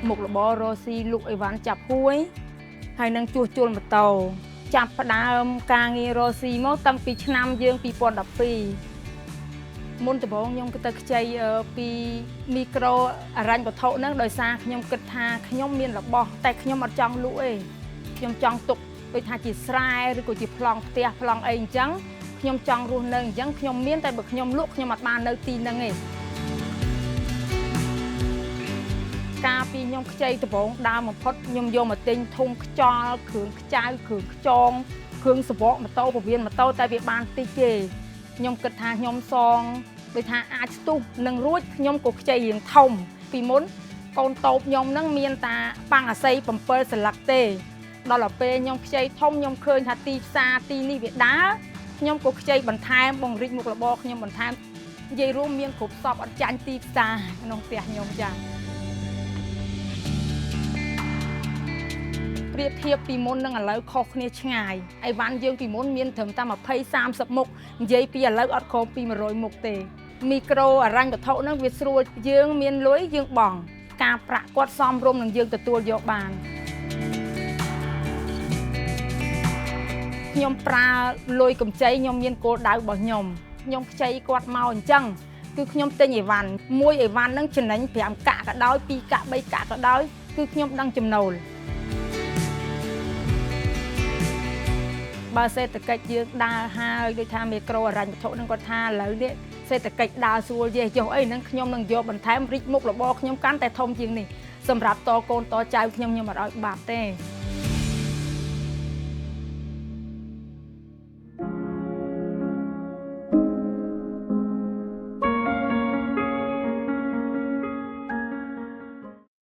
មុខរបររស៊ីលក់អីវ៉ាន់ចាប់ហួយហើយនឹងជួសជុលម៉ូតូចាប់ផ្ដើមការងាររស៊ីមកតាំងពីឆ្នាំយើង2012មុនដំបូងខ្ញុំក៏ទៅខ្ចីពីមីក្រូអរញ្ញវត្ថុហ្នឹងដោយសារខ្ញុំគិតថាខ្ញុំមានរបស់តែខ្ញុំអត់ចង់លក់ទេខ្ញុំចង់ទុកដូចថាជាស្រែឬក៏ជាប្លង់ផ្ទះប្លង់អីអញ្ចឹងខ្ញុំចង់រស់នៅអញ្ចឹងខ្ញុំមានតែបើខ្ញុំលក់ខ្ញុំអត់បាននៅទីហ្នឹងទេការពីខ្ញុំខ្ចីដំបងដើមបំផុតខ្ញុំយកមកទិញធុងខ្យល់គ្រឿងខ្ចៅគ្រឿងខ្ចងគ្រឿងសបកម៉ូតូពវៀនម៉ូតូតែវាបានតិចទេខ្ញុំគិតថាខ្ញុំសងដូចថាអាចស្ទុះនឹងរួចខ្ញុំក៏ខ្ចីរៀងធំពីមុនកូនតូបខ្ញុំហ្នឹងមានតាប៉ាំងអាស័យ7សន្លឹកទេដល់ទៅពេលខ្ញុំខ្ចីធំខ្ញុំឃើញថាទីផ្សារទីនេះវាដើរខ្ញុំក៏ខ្ចីបន្ថែមបង្រិចមុខរបរខ្ញុំបន្ថែមនិយាយរួមមានគ្រប់សពអត់ចាញ់ទីផ្សារក្នុងផ្ទះខ្ញុំចាប្រៀបធៀបពីមុននឹងឥឡូវខុសគ្នាឆ្ងាយអីវ៉ាន់យើងពីមុនមានត្រឹមតែ20 30មុខនិយាយពីឥឡូវអត់ក្រោមពី100មុខទេមីក្រូអរញ្ញវត្ថុហ្នឹងវាស្រួលយើងមានលុយយើងបង់ការប្រាក់គាត់សមរម្យនឹងយើងទទួលយកបានខ្ញុំប្រើលុយកម្ចីខ្ញុំមានគោលដៅរបស់ខ្ញុំខ្ចីគាត់មកអញ្ចឹងគឺខ្ញុំទិញអីវ៉ាន់មួយអីវ៉ាន់ហ្នឹងចំណេញ5កាក់ក៏ដោយ2កាក់3កាក់ក៏ដោយគឺខ្ញុំដឹងចំណូលបើសេដ្ឋកិច្ចយើងដើរហើយដូចថាមីក្រូអរញ្ញវត្ថុហ្នឹងគាត់ថាឥឡូវនេះសេដ្ឋកិច្ចដើរស្រួលយេចុះអីហ្នឹងខ្ញុំនឹងយកបន្ថែមរីកមុខរបរខ្ញុំកាន់តែធំជាងនេះសម្រាប់តកូនតចៅខ្ញុំអត់ឲ្យបាត់ទេ